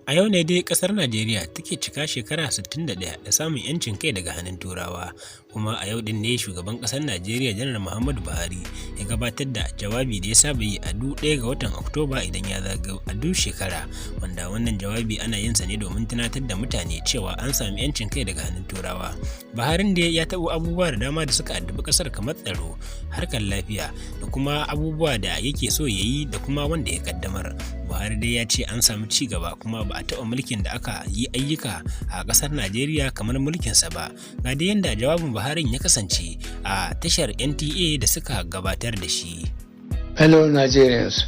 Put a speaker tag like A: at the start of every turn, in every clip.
A: A yau ne dai ƙasar Najeriya take cika shekara 61 da samun 'yancin kai daga hannun Turawa, kuma a yau din ne shugaban ƙasar Najeriya Janar Muhammadu Buhari ya gabatar da jawabi da ya saba yi a duk 1 ga watan Oktoba idan ya zagayo a duk shekara, wanda wannan jawabi ana yin sa ne domin tunatar da mutane cewa an sami 'yancin kai daga hannun Turawa. Buharin da ya taɓo abubuwa da dama da suka addabi ƙasar kamar tsaro, harkar lafiya da kuma abubuwa da yake so ya yi da kuma wanda ya kaddamar. Buhari dai ya ce an samu ci gaba kuma ba a taɓa mulkin da aka yi ayyuka a ƙasar Najeriya kamar mulkinsa ba. Ga dai yadda jawabin Buharin ya kasance a tashar NTA da suka gabatar da shi.
B: Fellow Nigerians,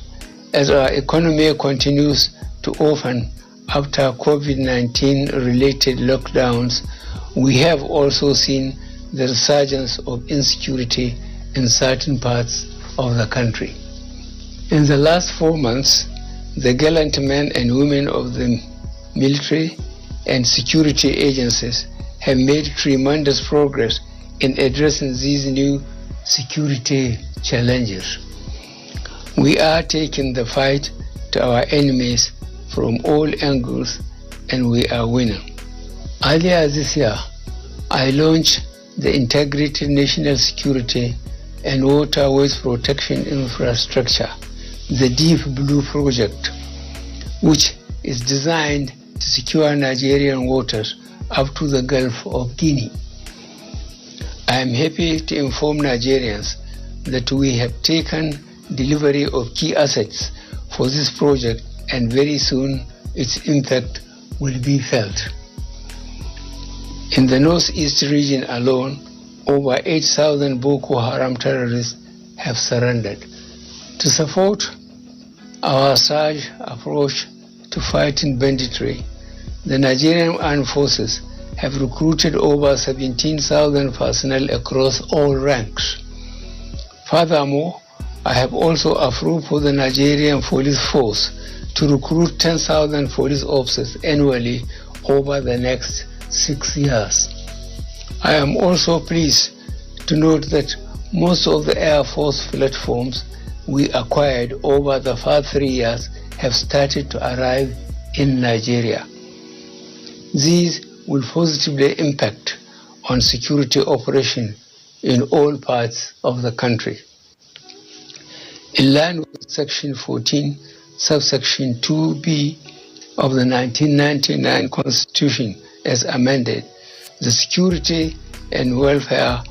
B: as our economy continues to open after COVID-19 related lockdowns, we have also seen the resurgence of insecurity in certain parts of the country. In the last 4 months, the gallant men and women of the military and security agencies have made tremendous progress in addressing these new security challenges. We are taking the fight to our enemies from all angles, and we are winning. Earlier this year, I launched the Integrated National Security and Waterways Protection Infrastructure, the Deep Blue Project, which is designed to secure Nigerian waters up to the Gulf of Guinea. I am happy to inform Nigerians that we have taken delivery of key assets for this project, and very soon its impact will be felt. In the northeast region alone, over 8,000 Boko Haram terrorists have surrendered. To support our surge approach to fighting banditry, the Nigerian Armed Forces have recruited over 17,000 personnel across all ranks. Furthermore, I have also approved for the Nigerian Police Force to recruit 10,000 police officers annually over the next 6 years. I am also pleased to note that most of the Air Force platforms we acquired over the past 3 years have started to arrive in Nigeria. These will positively impact on security operation in all parts of the country. In line with Section 14, subsection 2B of the 1999 Constitution as amended, the security and welfare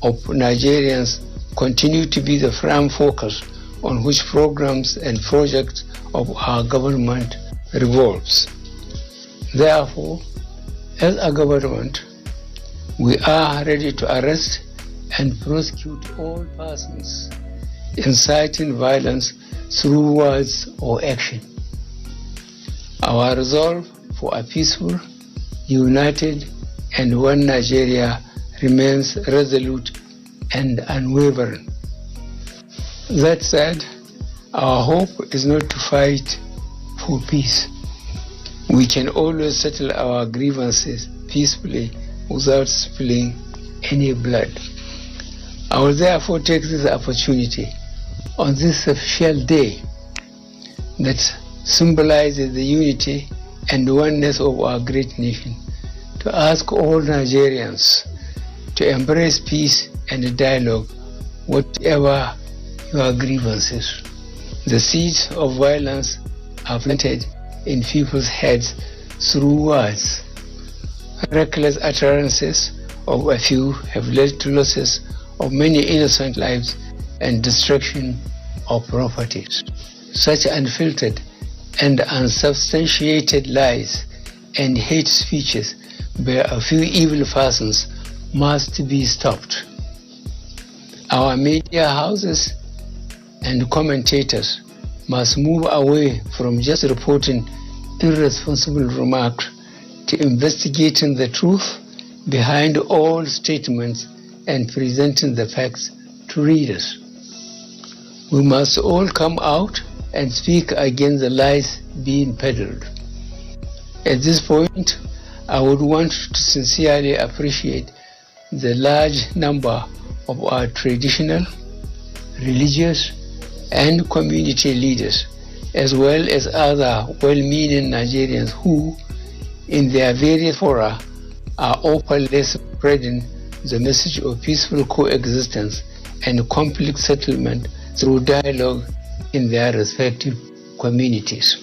B: of Nigerians continue to be the prime focus on which programs and projects of our government revolves. Therefore, as a government, we are ready to arrest and prosecute all persons inciting violence through words or action. Our resolve for a peaceful, united, and one Nigeria remains resolute and unwavering. That said, our hope is not to fight for peace. We can always settle our grievances peacefully without spilling any blood. I will therefore take this opportunity on this special day that symbolizes the unity and oneness of our great nation to ask all Nigerians to embrace peace and dialogue, whatever your grievances. The seeds of violence are planted in people's heads through words. Reckless utterances of a few have led to losses of many innocent lives and destruction of properties. Such unfiltered and unsubstantiated lies and hate speeches by a few evil persons must be stopped. Our media houses and commentators must move away from just reporting irresponsible remarks to investigating the truth behind all statements and presenting the facts to readers. We must all come out and speak against the lies being peddled. At this point, I would want to sincerely appreciate the large number of our traditional, religious, and community leaders as well as other well-meaning Nigerians who, in their various fora, are openly spreading the message of peaceful coexistence and conflict settlement through dialogue in their respective communities.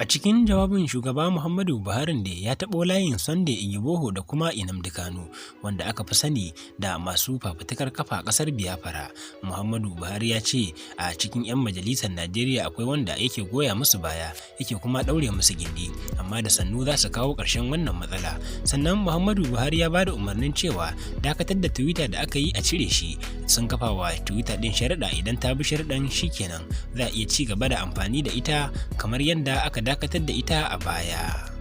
A: A cikin jawabin shugaba Muhammadu Buhari da ya taɓo layin Sunday Igboho da kuma Nnamdi Kanu, wanda aka fi sani da masu fafutukar kafa ƙasar Biafra. Muhammadu Buhari ya ce a cikin 'yan majalisar Najeriya akwai wanda yake goya musu baya, yake kuma ɗaure musu gindi, amma da sannu za su kawo ƙarshen wannan matsala. Sannan Muhammadu Buhari ya bada umarnin cewa dakatar da Twitter da aka yi a cire shi. Sun kafa wa Twitter ɗin sharaɗa, idan ta bi sharaɗan shikenan za a iya ci gaba da amfani da ita kamar yadda aka dakatar da ita a baya.